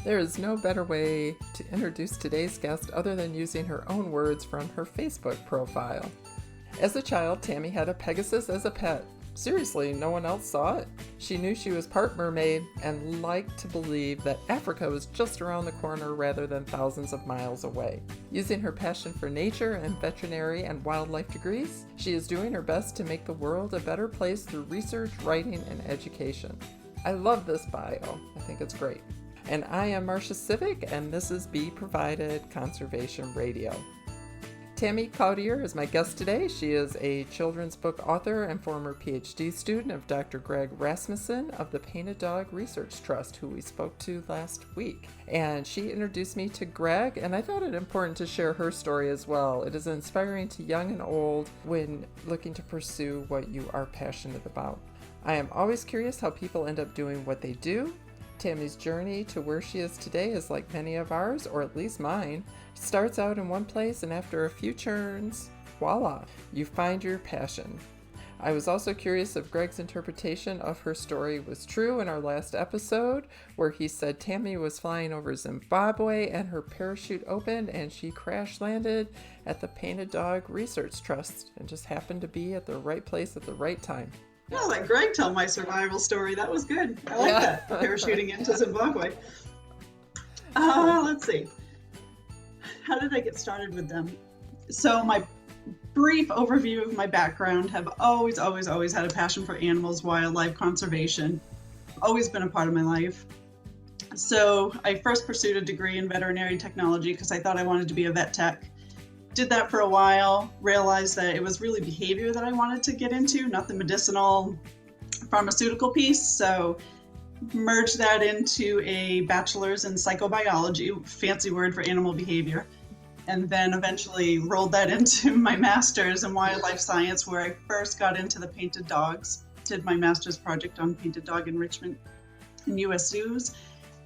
There is no better way to introduce today's guest other than using her own words from her Facebook profile. As a child, Tammy had a Pegasus as a pet. Seriously, no one else saw it. She knew she was part mermaid and liked to believe that Africa was just around the corner rather than thousands of miles away. Using her passion for nature and veterinary and wildlife degrees, she is doing her best to make the world a better place through research, writing, and education. I love this bio. I think it's great. And I am Marcia Sivek, and this is BeProvided Conservation Radio. Tammy Cloutier is my guest today. She is a children's book author and former PhD student of Dr. Greg Rasmussen of the Painted Dog Research Trust, who we spoke to last week. And she introduced me to Greg, and I thought it important to share her story as well. It is inspiring to young and old when looking to pursue what you are passionate about. I am always curious how people end up doing what they do. Tammy's journey to where she is today is like many of ours, or at least mine. Starts out in one place and after a few turns, voila, you find your passion. I was also curious if Greg's interpretation of her story was true in our last episode, where he said Tammy was flying over Zimbabwe and her parachute opened and she crash landed at the Painted Dog Research Trust and just happened to be at the right place at the right time. I'll let Greg tell my survival story. That was good. I like that. Parachuting into Zimbabwe. Let's see. How did I get started with them? So my brief overview of my background, have always had a passion for animals, wildlife, conservation. Always been a part of my life. So I first pursued a degree in veterinary technology because I thought I wanted to be a vet tech. Did that for a while, realized that it was really behavior that I wanted to get into, not the medicinal pharmaceutical piece. So merged that into a bachelor's in psychobiology, fancy word for animal behavior. And then eventually rolled that into my master's in wildlife science, where I first got into the painted dogs, did my master's project on painted dog enrichment in US zoos.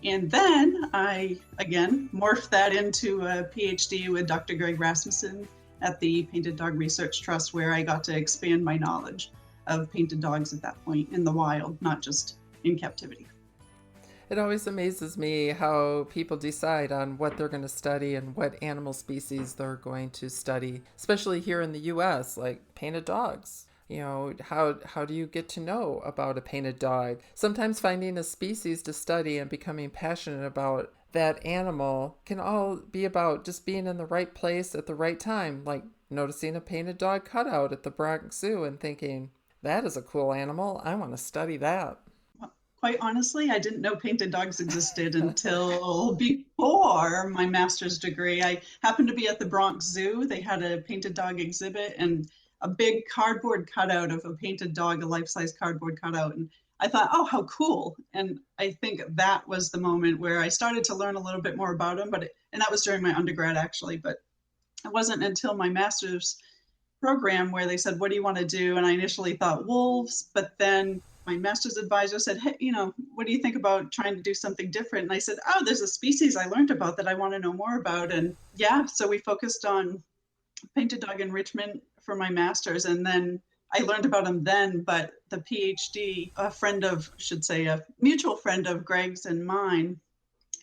And then I, again, morphed that into a PhD with Dr. Greg Rasmussen at the Painted Dog Research Trust, where I got to expand my knowledge of painted dogs at that point in the wild, not just in captivity. It always amazes me how people decide on what they're going to study and what animal species they're going to study, especially here in the US, like painted dogs. You know, how do you get to know about a painted dog? Sometimes finding a species to study and becoming passionate about that animal can all be about just being in the right place at the right time, like noticing a painted dog cutout at the Bronx Zoo and thinking, that is a cool animal, I want to study that. Quite honestly, I didn't know painted dogs existed until before my master's degree. I happened to be at the Bronx Zoo. They had a painted dog exhibit and a big cardboard cutout of a painted dog, a life-size cardboard cutout. And I thought, oh, how cool. And I think that was the moment where I started to learn a little bit more about them. And that was during my undergrad, actually. But it wasn't until my master's program where they said, what do you want to do? And I initially thought wolves, but then my master's advisor said, hey, what do you think about trying to do something different? And I said, oh, there's a species I learned about that I want to know more about. And yeah, so we focused on painted dog enrichment for my master's. And then I learned about them then, but the PhD, a mutual friend of Greg's and mine,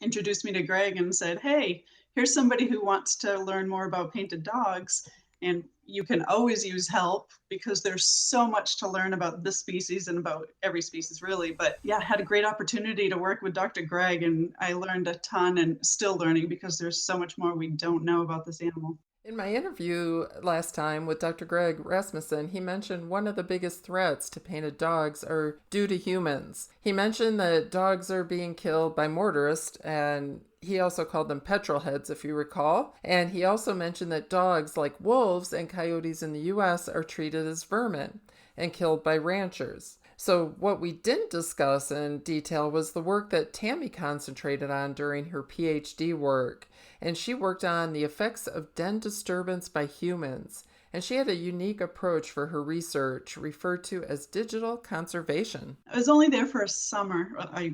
introduced me to Greg and said, hey, here's somebody who wants to learn more about painted dogs. And you can always use help because there's so much to learn about this species and about every species really. But yeah, I had a great opportunity to work with Dr. Greg and I learned a ton and still learning because there's so much more we don't know about this animal. In my interview last time with Dr. Greg Rasmussen, he mentioned one of the biggest threats to painted dogs are due to humans. He mentioned that dogs are being killed by mortarists, and he also called them petrol heads, if you recall. And he also mentioned that dogs like wolves and coyotes in the US are treated as vermin and killed by ranchers. So what we didn't discuss in detail was the work that Tammy concentrated on during her PhD work. And she worked on the effects of den disturbance by humans. And she had a unique approach for her research, referred to as digital conservation. I was only there for a summer. I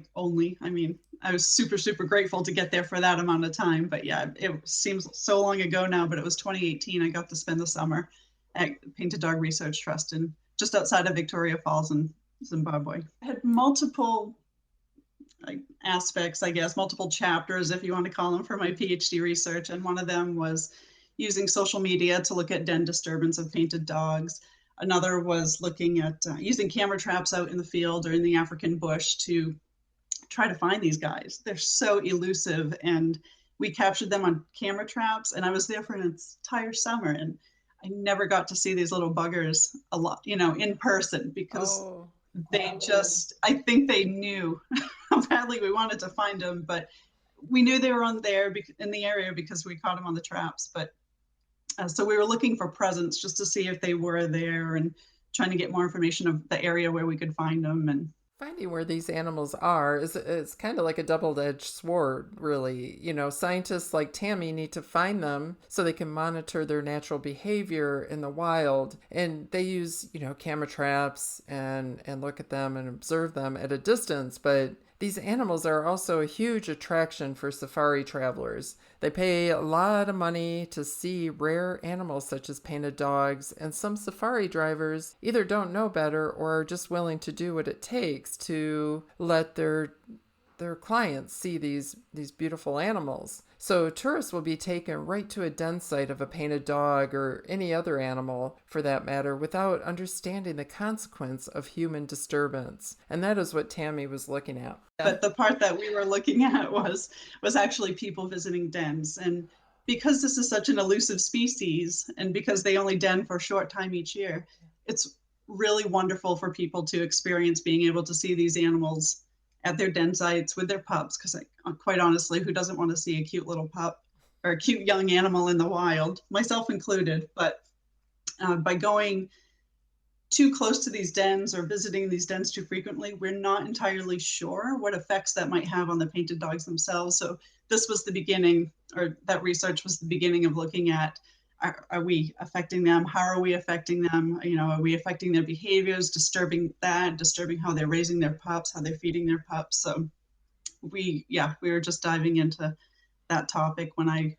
was super grateful to get there for that amount of time. But yeah, it seems so long ago now, but it was 2018. I got to spend the summer at Painted Dog Research Trust just outside of Victoria Falls in Zimbabwe. I had multiple aspects, I guess, multiple chapters, if you want to call them, for my PhD research. And one of them was using social media to look at den disturbance of painted dogs. Another was looking at using camera traps out in the field or in the African bush to try to find these guys. They're so elusive, and we captured them on camera traps, and I was there for an entire summer, and I never got to see these little buggers a lot, in person, because Oh, they just, I think they knew how badly we wanted to find them, but we knew they were on there in the area because we caught them on the traps. But so we were looking for presence just to see if they were there, and trying to get more information of the area where we could find them. And finding where these animals are is kind of like a double-edged sword, really. Scientists like Tammy need to find them so they can monitor their natural behavior in the wild. And they use, camera traps and look at them and observe them at a distance. But these animals are also a huge attraction for safari travelers. They pay a lot of money to see rare animals such as painted dogs, and some safari drivers either don't know better or are just willing to do what it takes to let their clients see these beautiful animals. So tourists will be taken right to a den site of a painted dog or any other animal for that matter without understanding the consequence of human disturbance. And that is what Tammy was looking at. But the part that we were looking at was actually people visiting dens. And because this is such an elusive species, and because they only den for a short time each year, it's really wonderful for people to experience being able to see these animals at their den sites with their pups. Because quite honestly, who doesn't want to see a cute little pup or a cute young animal in the wild, myself included? But by going too close to these dens or visiting these dens too frequently, we're not entirely sure what effects that might have on the painted dogs themselves. So this was the beginning, or that research was the beginning of looking at, are we affecting them? How are we affecting them? Are we affecting their behaviors, disturbing how they're raising their pups, how they're feeding their pups? So we were just diving into that topic when I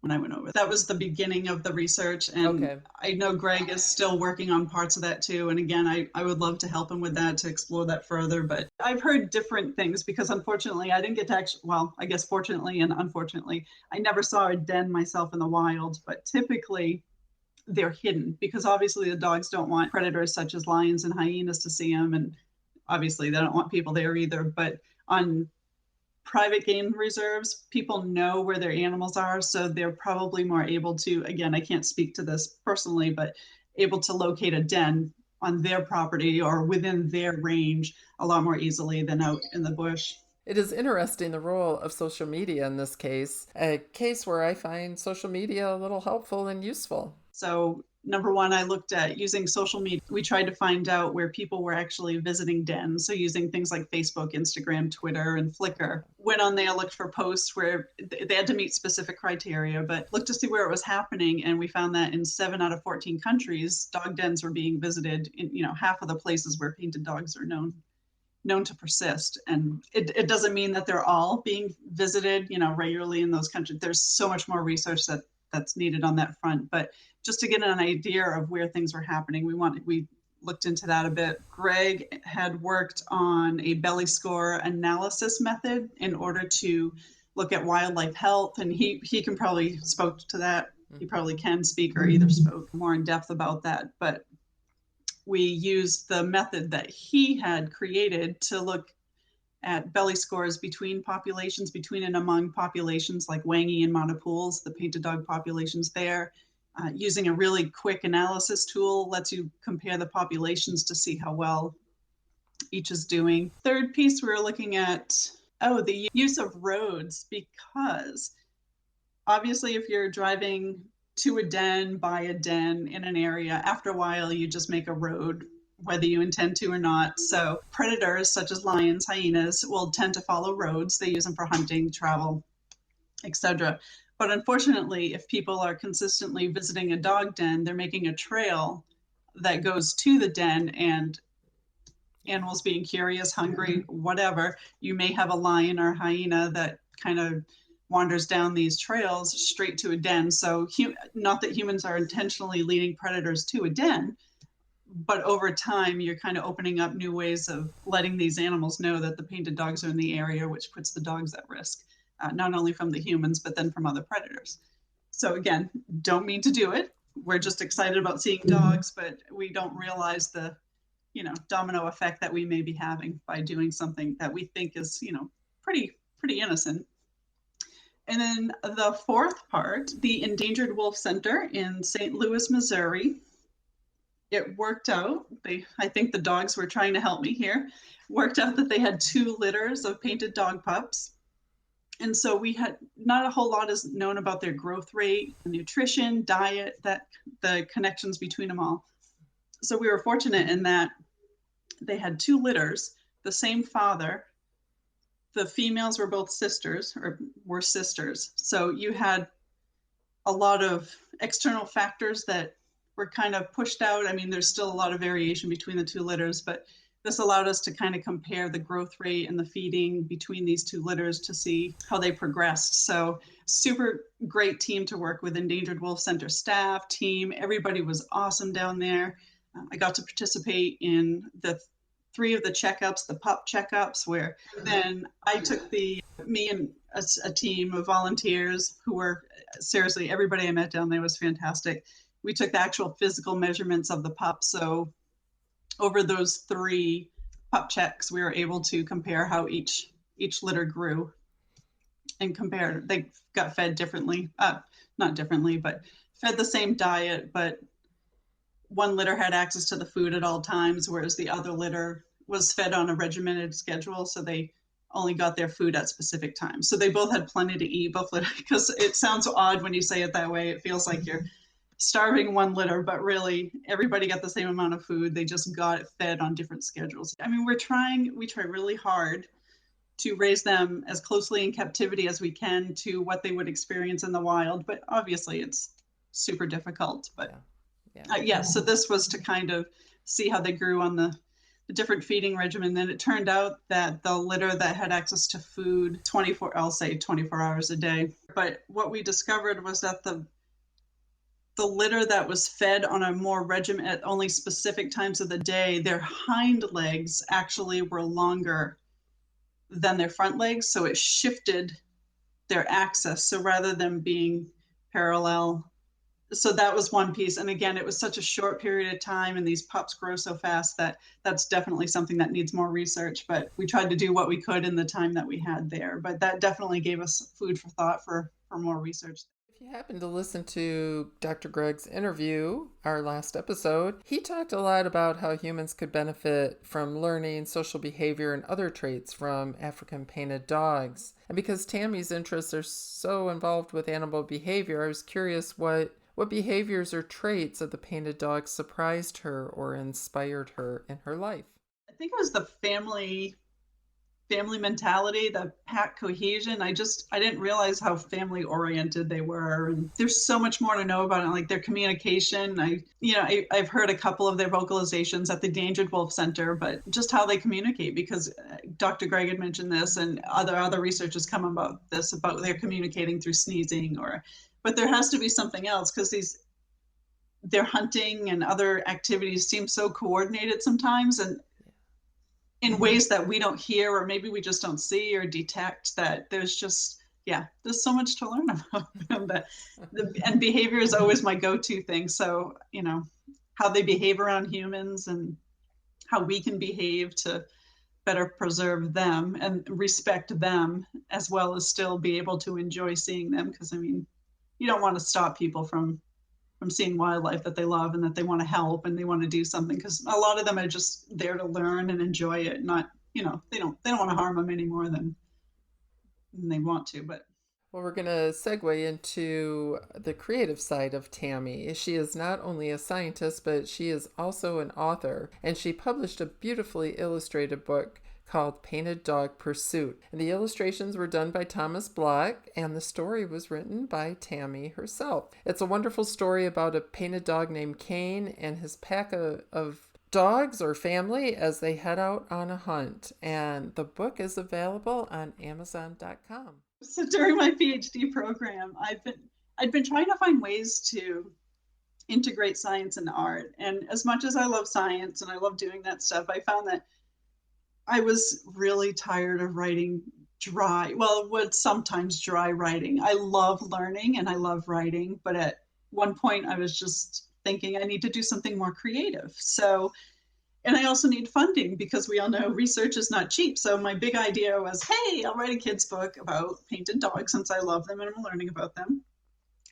went over. That was the beginning of the research, and Okay. I know Greg is still working on parts of that too. And again, I would love to help him with that, to explore that further. But I've heard different things, because unfortunately I didn't get to actually, well, I guess fortunately and unfortunately, I never saw a den myself in the wild, but typically they're hidden, because obviously the dogs don't want predators such as lions and hyenas to see them, and obviously they don't want people there either. But on private game reserves, people know where their animals are, so they're probably more able to, again, I can't speak to this personally, but able to locate a den on their property or within their range a lot more easily than out in the bush. It is interesting the role of social media in this case, a case where I find social media a little helpful and useful. So number one, I looked at using social media. We tried to find out where people were actually visiting dens. So using things like Facebook, Instagram, Twitter, and Flickr. Went on there, looked for posts where they had to meet specific criteria, but looked to see where it was happening. And we found that in 7 out of 14 countries, dog dens were being visited in, half of the places where painted dogs are known to persist. And it doesn't mean that they're all being visited, regularly in those countries. There's so much more research that's needed on that front. But just to get an idea of where things were happening, we looked into that a bit. Greg had worked on a belly score analysis method in order to look at wildlife health, and he can probably spoke to that. He probably can speak, or either spoke more in depth about that. But we used the method that he had created to look at belly scores between populations, between and among populations like Wangi and Monopools, the painted dog populations there. Using a really quick analysis tool lets you compare the populations to see how well each is doing. Third piece, we were looking at, the use of roads, because obviously if you're driving to a den, by a den in an area, after a while you just make a road, whether you intend to or not. So predators such as lions, hyenas will tend to follow roads. They use them for hunting, travel, etc. But unfortunately, if people are consistently visiting a dog den, they're making a trail that goes to the den, and animals being curious, hungry, whatever, you may have a lion or hyena that kind of wanders down these trails straight to a den. So not that humans are intentionally leading predators to a den, but over time, you're kind of opening up new ways of letting these animals know that the painted dogs are in the area, which puts the dogs at risk, not only from the humans, but then from other predators. So again, don't mean to do it. We're just excited about seeing dogs, but we don't realize the, domino effect that we may be having by doing something that we think is, pretty innocent. And then the fourth part, the Endangered Wolf Center in St. Louis, Missouri. It worked out. I think the dogs were trying to help me here. Worked out that they had 2 litters of painted dog pups. And so we had not a whole lot is known about their growth rate, nutrition, diet, that the connections between them all. So we were fortunate in that they had 2 litters, the same father. The females were both sisters, or were sisters. So you had a lot of external factors that were kind of pushed out. I mean, there's still a lot of variation between the 2 litters, but this allowed us to kind of compare the growth rate and the feeding between these 2 litters to see how they progressed. So super great team to work with, Endangered Wolf Center staff, team. Everybody was awesome down there. I got to participate in the 3 of the checkups, the pup checkups, where then I took me and a team of volunteers who were seriously, everybody I met down there was fantastic. We took the actual physical measurements of the pups. So over those 3 pup checks, we were able to compare how each litter grew and compare. They got fed differently, not differently, but fed the same diet, but one litter had access to the food at all times, whereas the other litter was fed on a regimented schedule. So they only got their food at specific times. So they both had plenty to eat, both litter, because it sounds odd when you say it that way. It feels like you're starving one litter, but really everybody got the same amount of food. They just got it fed on different schedules. I mean, we try really hard to raise them as closely in captivity as we can to what they would experience in the wild, but obviously it's super difficult. But so this was to kind of see how they grew on the different feeding regimen. Then it turned out that the litter that had access to food 24 hours a day. But what we discovered was that the litter that was fed on a more regimen at only specific times of the day, their hind legs actually were longer than their front legs. So it shifted their axis. So rather than being parallel, so that was one piece. And again, it was such a short period of time and these pups grow so fast that that's definitely something that needs more research, but we tried to do what we could in the time that we had there. But that definitely gave us food for thought for more research. If you happen to listen to Dr. Greg's interview, our last episode, he talked a lot about how humans could benefit from learning social behavior and other traits from African painted dogs. And because Tammy's interests are so involved with animal behavior, I was curious what behaviors or traits of the painted dog surprised her or inspired her in her life? I think it was the family mentality, the pack cohesion. I didn't realize how family oriented they were. And there's so much more to know about it, like their communication. I've heard a couple of their vocalizations at the Endangered Wolf Center, but just how they communicate, because Dr. Greg had mentioned this and other research has come about this, about their communicating through sneezing but there has to be something else, because their hunting and other activities seem so coordinated sometimes, and in ways that we don't hear, or maybe we just don't see or detect, that there's so much to learn about them. And behavior is always my go-to thing. So, how they behave around humans and how we can behave to better preserve them and respect them, as well as still be able to enjoy seeing them. Because you don't want to stop people from seeing wildlife that they love and that they want to help and they want to do something, because a lot of them are just there to learn and enjoy it. Not, they don't want to harm them any more than they want to. But well, we're going to segue into the creative side of Tammy. She is not only a scientist, but she is also an author, and she published a beautifully illustrated book called Painted Dog Pursuit. And the illustrations were done by Thomas Block, and the story was written by Tammy herself. It's a wonderful story about a painted dog named Kane and his pack of dogs or family as they head out on a hunt. And the book is available on Amazon.com. So during my PhD program, I'd been trying to find ways to integrate science and art. And as much as I love science and I love doing that stuff, I found that I was really tired of writing dry, well, what sometimes dry writing. I love learning and I love writing, but at one point I was just thinking I need to do something more creative. So, and I also need funding because we all know research is not cheap. So my big idea was, hey, I'll write a kid's book about painted dogs since I love them and I'm learning about them.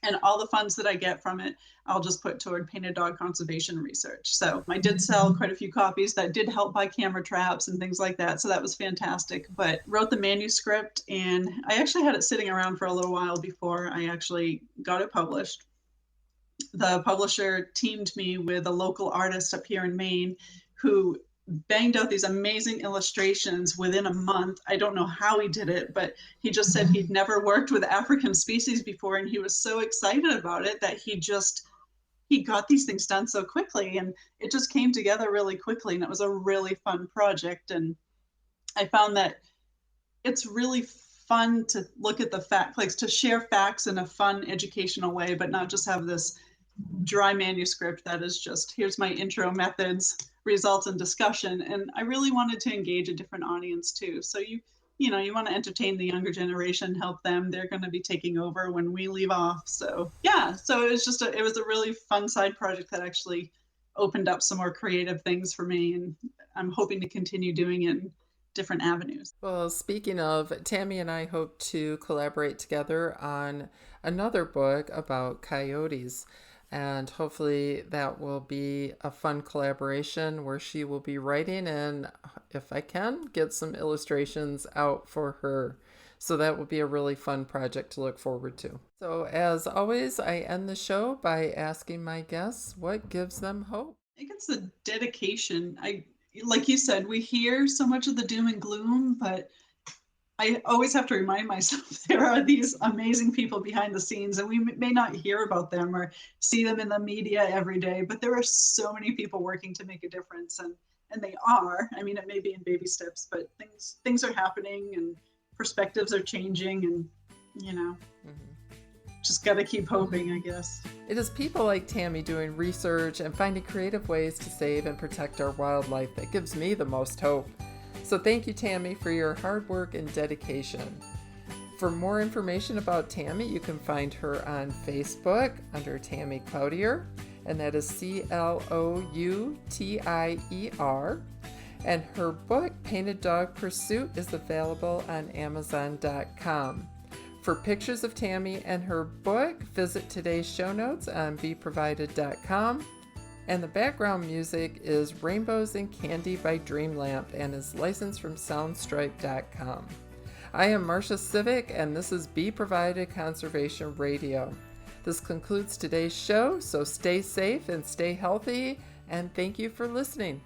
And all the funds that I get from it, I'll just put toward painted dog conservation research. So I did sell quite a few copies that did help buy camera traps and things like that. So that was fantastic. But wrote the manuscript, and I actually had it sitting around for a little while before I actually got it published. The publisher teamed me with a local artist up here in Maine who banged out these amazing illustrations within a month. I don't know how he did it, but he just said he'd never worked with African species before, and he was so excited about it that he got these things done so quickly, and it just came together really quickly, and it was a really fun project. And I found that it's really fun to look at the fact, like to share facts in a fun educational way, but not just have this dry manuscript that is just, here's my intro, methods, results, and discussion. And I really wanted to engage a different audience too. So you know, you want to entertain the younger generation, help them. They're going to be taking over when we leave off. So yeah, so it was just it was a really fun side project that actually opened up some more creative things for me, and I'm hoping to continue doing it in different avenues. Well, speaking of, Tammy and I hope to collaborate together on another book about coyotes. And hopefully that will be a fun collaboration where she will be writing and, if I can, get some illustrations out for her. So that will be a really fun project to look forward to. So as always, I end the show by asking my guests what gives them hope. I think it's the dedication. Like you said, we hear so much of the doom and gloom, but I always have to remind myself there are these amazing people behind the scenes, and we may not hear about them or see them in the media every day, but there are so many people working to make a difference, and they are. I mean, it may be in baby steps, but things are happening and perspectives are changing, and you know, just got to keep hoping, I guess. It is people like Tammy doing research and finding creative ways to save and protect our wildlife that gives me the most hope. So thank you, Tammy, for your hard work and dedication. For more information about Tammy, you can find her on Facebook under Tammy Cloutier, and that is Cloutier. And her book, Painted Dog Pursuit, is available on Amazon.com. For pictures of Tammy and her book, visit today's show notes on BeProvided.com. And the background music is Rainbows and Candy by Dreamlamp and is licensed from Soundstripe.com. I am Marcia Sivek, and this is BeProvided Conservation Radio. This concludes today's show, so stay safe and stay healthy, and thank you for listening.